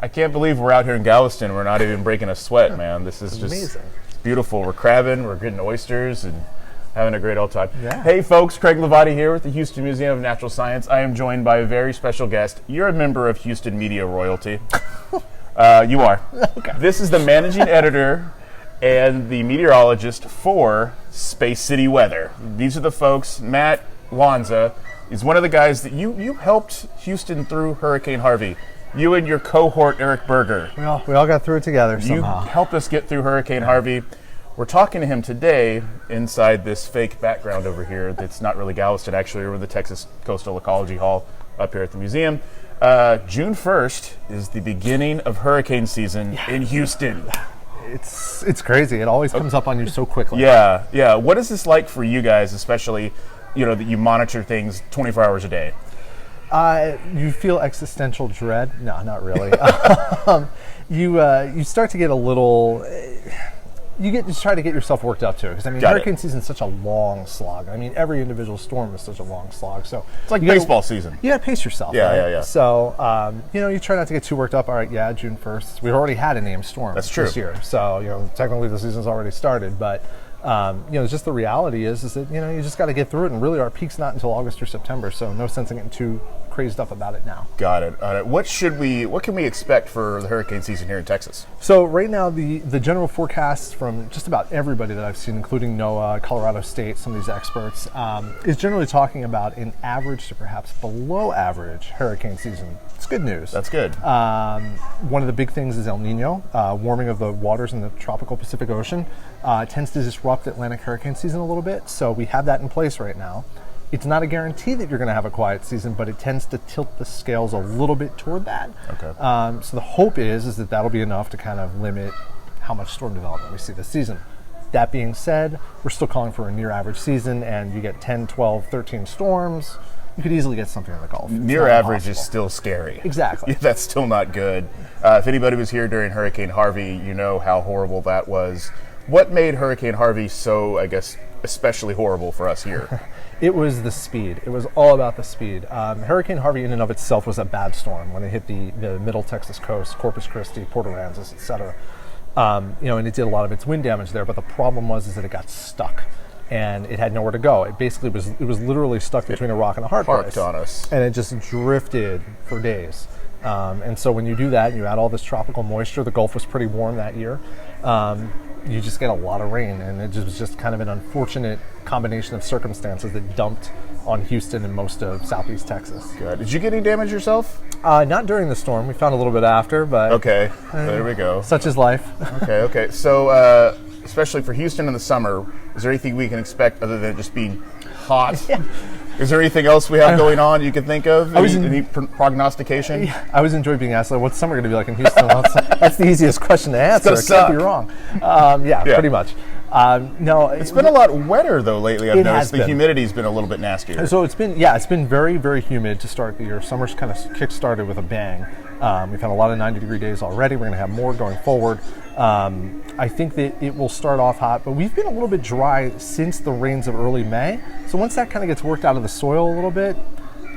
I can't believe we're out here in Galveston. We're not even breaking a sweat, man. This is just amazing. Beautiful. We're crabbing, we're getting oysters, and having a great old time. Yeah. Hey, folks, Craig Levati here with the Houston Museum of Natural Science. I am joined by a very special guest. You're a member of Houston media royalty. You are. Okay. This is the managing editor and the meteorologist for Space City Weather. These are the folks. Matt Lanza is one of the guys that you helped Houston through Hurricane Harvey. You and your cohort, Eric Berger. We all got through it together somehow. You helped us get through Hurricane Harvey. We're talking to him today inside this fake background over here that's not really Galveston. Actually, we're in the Texas Coastal Ecology Hall up here at the museum. June 1st is the beginning of hurricane season in Houston. It's crazy. It always comes up on you so quickly. Yeah. What is this like for you guys, especially, that you monitor things 24 hours a day? You feel existential dread? No, not really. You start to get a little. You try to get yourself worked up to it, because hurricane season is such a long slog. Every individual storm is such a long slog. So it's like baseball season. You got to pace yourself. Yeah. So you try not to get too worked up. All right, June 1st. We've already had a named storm. That's true. This year. So technically the season's already started, but. Just the reality is that you just got to get through it, and really our peak's not until August or September, so no sense in getting too crazed up about it now. Got it. What can we expect for the hurricane season here in Texas? So right now the general forecast from just about everybody that I've seen, including NOAA, Colorado State, some of these experts, is generally talking about an average to perhaps below average hurricane season. It's good news. That's good. One of the big things is El Nino, warming of the waters in the tropical Pacific Ocean. Tends to disrupt Atlantic hurricane season a little bit, so we have that in place right now. It's not a guarantee that you're going to have a quiet season, but it tends to tilt the scales a little bit toward that. Okay. So the hope is that that'll be enough to kind of limit how much storm development we see this season. That being said, we're still calling for a near average season, and you get 10, 12, 13 storms. You could easily get something in the Gulf. Near average is still scary. Exactly. That's still not good. If anybody was here during Hurricane Harvey, you know how horrible that was. What made Hurricane Harvey so, I guess, especially horrible for us here? It was the speed. It was all about the speed. Hurricane Harvey in and of itself was a bad storm when it hit the middle Texas coast, Corpus Christi, Port Aransas, et cetera. And it did a lot of its wind damage there, but the problem was that it got stuck. And it had nowhere to go. It basically was literally stuck between a rock and a hard place. Parked on us. And it just drifted for days. And so when you do that, and you add all this tropical moisture, the Gulf was pretty warm that year, you just get a lot of rain. And it was just kind of an unfortunate combination of circumstances that dumped on Houston and most of southeast Texas. Good. Did you get any damage yourself? Not during the storm. We found a little bit after, but... Okay, there we go. Such is life. Okay. So, especially for Houston in the summer, is there anything we can expect other than just being hot? Yeah. Is there anything else we have going on you can think of? Any prognostication? Yeah, I always enjoy being asked, what's summer going to be like in Houston? That's the easiest question to answer. It can't be wrong. Yeah, pretty much. No, it's been a lot wetter though lately. I've noticed the humidity's been a little bit nastier. So it's been very, very humid to start the year. Summer's kind of kick-started with a bang. We've had a lot of 90-degree days already. We're going to have more going forward. I think that it will start off hot, but we've been a little bit dry since the rains of early May. So once that kind of gets worked out of the soil a little bit,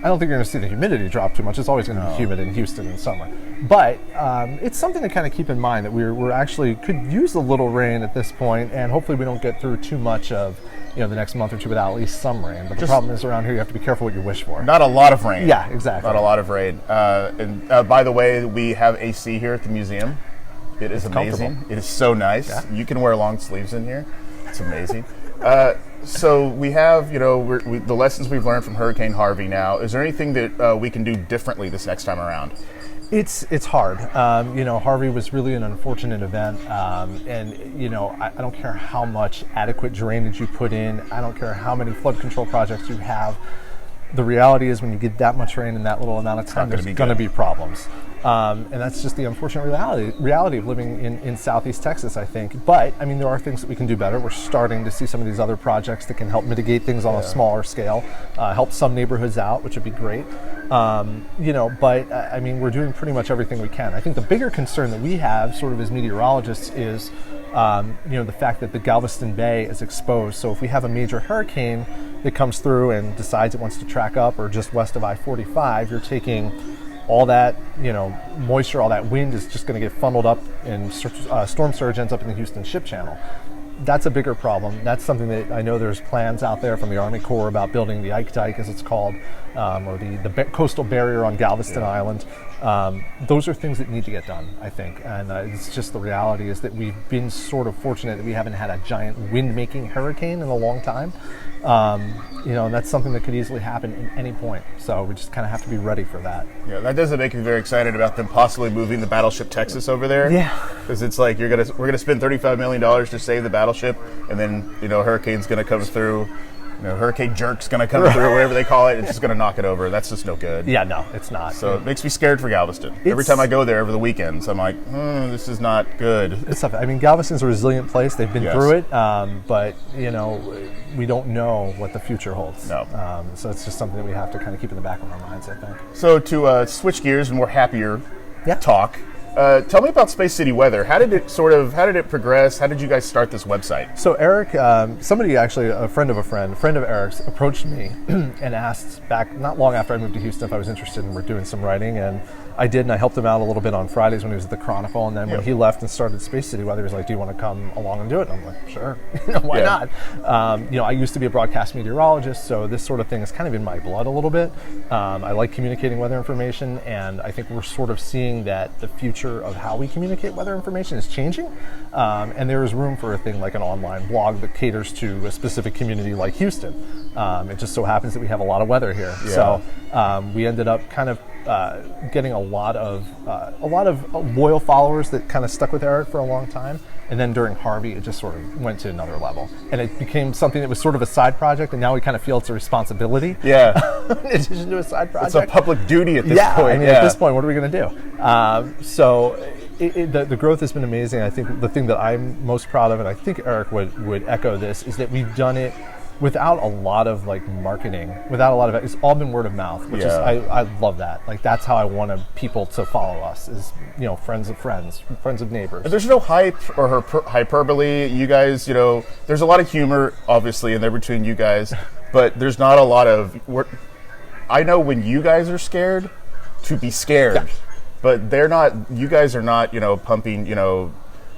I don't think you're going to see the humidity drop too much. It's always going to be humid in Houston in summer. But it's something to kind of keep in mind that we're actually could use a little rain at this point, and hopefully we don't get through too much of the next month or two without at least some rain. But the problem is around here you have to be careful what you wish for. Not a lot of rain. Yeah, exactly. Not a lot of rain. And by the way, we have AC here at the museum. It's amazing. It is so nice. Yeah. You can wear long sleeves in here. It's amazing. So we have, the lessons we've learned from Hurricane Harvey now. Is there anything that we can do differently this next time around? It's hard. Harvey was really an unfortunate event, and I don't care how much adequate drainage you put in. I don't care how many flood control projects you have. The reality is when you get that much rain in that little amount of time, there's going to be problems. And that's just the unfortunate reality of living in Southeast Texas, I think. But, there are things that we can do better. We're starting to see some of these other projects that can help mitigate things on a smaller scale, help some neighborhoods out, which would be great. We're doing pretty much everything we can. I think the bigger concern that we have, sort of as meteorologists, is the fact that the Galveston Bay is exposed. So if we have a major hurricane that comes through and decides it wants to track up or just west of I-45, you're taking all that, moisture, all that wind is just going to get funneled up, and storm surge ends up in the Houston Ship Channel. That's a bigger problem. That's something that I know there's plans out there from the Army Corps about building the Ike Dike, as it's called, or the coastal barrier on Galveston Island. Those are things that need to get done, I think. And it's just the reality is that we've been sort of fortunate that we haven't had a giant wind-making hurricane in a long time. And that's something that could easily happen at any point. So we just kind of have to be ready for that. Yeah, that doesn't make me very excited about them possibly moving the battleship Texas over there. Yeah, because it's like we're gonna spend $35 million to save the battleship, and then hurricane's gonna come through. Hurricane Jerk's going to come through, whatever they call it. It's just going to knock it over. That's just no good. Yeah, no, it's not. So it makes me scared for Galveston. Every time I go there over the weekends, I'm like, this is not good. It's tough. I mean, Galveston's a resilient place. They've been through it, but, we don't know what the future holds. No. So it's just something that we have to kind of keep in the back of our minds, I think. So to switch gears and more happier Yeah. talk, tell me about Space City Weather. How did it progress? How did you guys start this website? So Eric, somebody actually, a friend of Eric's, approached me and asked back not long after I moved to Houston if I was interested in doing some writing, and I did, and I helped him out a little bit on Fridays when he was at the Chronicle, and then when he left and started Space City Weather, he was like, "Do you want to come along and do it?" And I'm like, "Sure, why not?" I used to be a broadcast meteorologist, so this sort of thing is kind of in my blood a little bit. I like communicating weather information, and I think we're sort of seeing that the future of how we communicate weather information is changing, and there is room for a thing like an online blog that caters to a specific community like Houston. It just so happens that we have a lot of weather here, so we ended up kind of getting a lot of loyal followers that kind of stuck with Eric for a long time. And then during Harvey, it just sort of went to another level. And it became something that was sort of a side project, and now we kind of feel it's a responsibility. Yeah. In addition to a side project. It's a public duty at this point. I mean, at this point, what are we going to do? So the growth has been amazing. I think the thing that I'm most proud of, and I think Eric would echo this, is that we've done it without a lot of marketing, it's all been word of mouth, which is, I love that. That's how I want people to follow us, is, friends of friends, friends of neighbors. There's no hype or hyperbole. You guys, there's a lot of humor, obviously, in there between you guys, but there's not a lot of, I know when you guys are scared, to be scared, but you guys are not, pumping,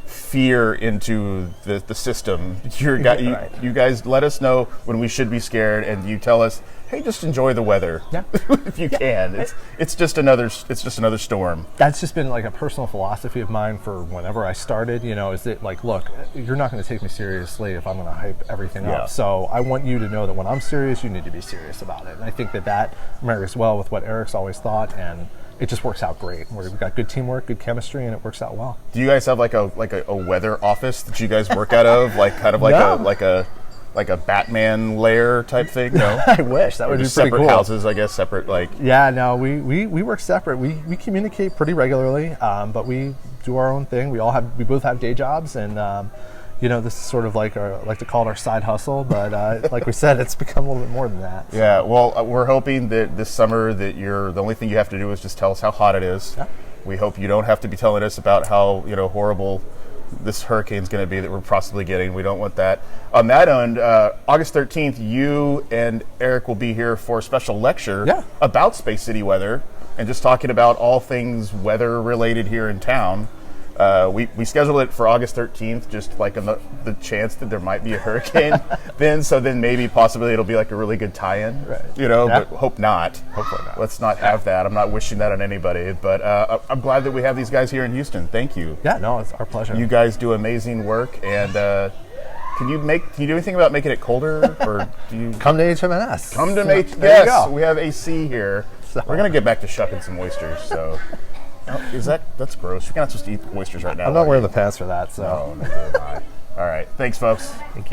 fear into the system. You guys let us know when we should be scared, and you tell us, hey, just enjoy the weather if you can. It's just another storm. That's just been a personal philosophy of mine for whenever I started. Is that look, you're not going to take me seriously if I'm going to hype everything up. So I want you to know that when I'm serious, you need to be serious about it. And I think that marries well with what Eric's always thought, and it just works out great. We've got good teamwork, good chemistry, and it works out well. Do you guys have a weather office that you guys work out of, like a Batman lair type thing? No, I wish that would be pretty cool. Separate houses, I guess. Separate Yeah, no, we work separate. We communicate pretty regularly, but we do our own thing. We both have day jobs, and this is sort of like to call it our side hustle, but like we said, it's become a little bit more than that. So. Yeah, well, we're hoping that this summer that the only thing you have to do is just tell us how hot it is. Yeah. We hope you don't have to be telling us about how horrible this hurricane's going to be that we're possibly getting. We don't want that. On that end, August 13th, you and Eric will be here for a special lecture about Space City Weather and just talking about all things weather related here in town. We scheduled it for August 13th, just on the chance that there might be a hurricane then maybe possibly it'll be a really good tie-in, but hope not. Hopefully not. Let's not have that. I'm not wishing that on anybody, but I'm glad that we have these guys here in Houston. Thank you. Yeah, no, it's our pleasure. You guys do amazing work, and can you do anything about making it colder, or do you come to HMNS? Come to yes, we have AC here. So. We're gonna get back to shucking some oysters, so. That's gross. You're not supposed to eat oysters right now. I'm not wearing the pants for that, so. No, neither am I. All right. Thanks, folks. Thank you.